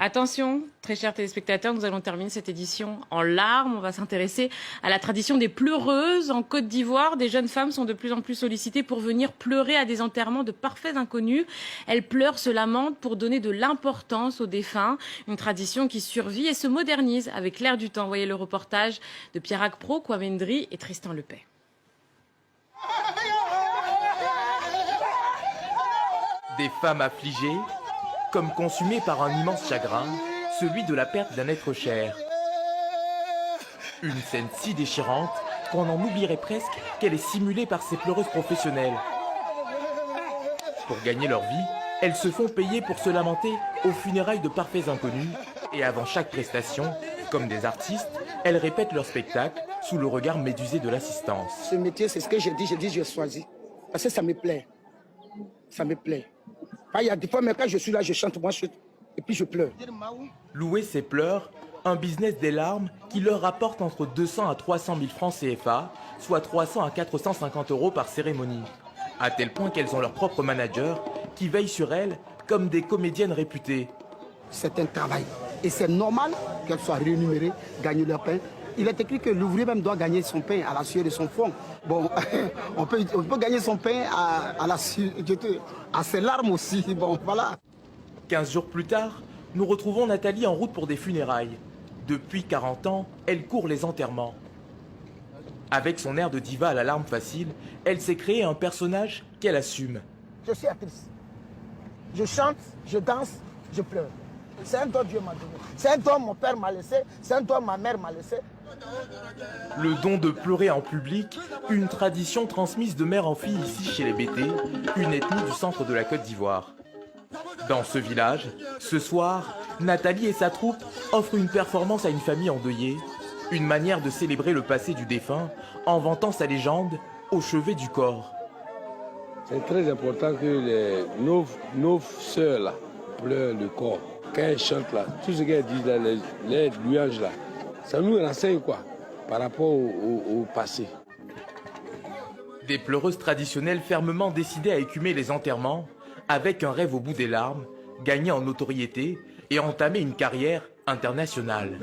Attention, très chers téléspectateurs, nous allons terminer cette édition en larmes. On va s'intéresser à la tradition des pleureuses. En Côte d'Ivoire, des jeunes femmes sont de plus en plus sollicitées pour venir pleurer à des enterrements de parfaits inconnus. Elles pleurent, se lamentent pour donner de l'importance aux défunts. Une tradition qui survit et se modernise avec l'air du temps. Voyez le reportage de Pierre Pro, Kwame Ndri et Tristan Lepay. Des femmes affligées, comme consumées par un immense chagrin, celui de la perte d'un être cher. Une scène si déchirante qu'on en oublierait presque qu'elle est simulée par ces pleureuses professionnelles. Pour gagner leur vie, elles se font payer pour se lamenter aux funérailles de parfaits inconnus et avant chaque prestation, comme des artistes, elles répètent leur spectacle sous le regard médusé de l'assistance. Ce métier, c'est ce que j'ai dit, je choisis. Parce que ça me plaît. Ça me plaît. Il y a des fois, mais quand je suis là, je chante, moi, et puis je pleure. Louer ses pleurs, un business des larmes qui leur rapporte entre 200 à 300 000 francs CFA, soit 300 à 450 € par cérémonie. À tel point qu'elles ont leur propre manager qui veille sur elles comme des comédiennes réputées. C'est un travail. Et c'est normal qu'elles soient rémunérées, gagnent leur pain. Il est écrit que l'ouvrier même doit gagner son pain à la sueur de son front. Bon, on peut gagner son pain à ses larmes aussi. Bon, voilà. 15 jours plus tard, nous retrouvons Nathalie en route pour des funérailles. Depuis 40 ans, elle court les enterrements. Avec son air de diva à la larme facile, elle s'est créé un personnage qu'elle assume. Je suis actrice. Je chante, je danse, je pleure. C'est un don Dieu m'a donné. C'est un don mon père m'a laissé. C'est un don ma mère m'a laissé. Le don de pleurer en public, une tradition transmise de mère en fille ici chez les Bété, une ethnie du centre de la Côte d'Ivoire. Dans ce village, ce soir, Nathalie et sa troupe offrent une performance à une famille endeuillée, une manière de célébrer le passé du défunt en vantant sa légende au chevet du corps. C'est très important que nos sœurs là, pleurent le corps. Quand elles chantent là, tout ce qu'elles disent là, les louanges là, ça nous renseigne quoi par rapport au passé. Des pleureuses traditionnelles fermement décidées à écumer les enterrements, avec un rêve au bout des larmes, gagner en notoriété et entamer une carrière internationale.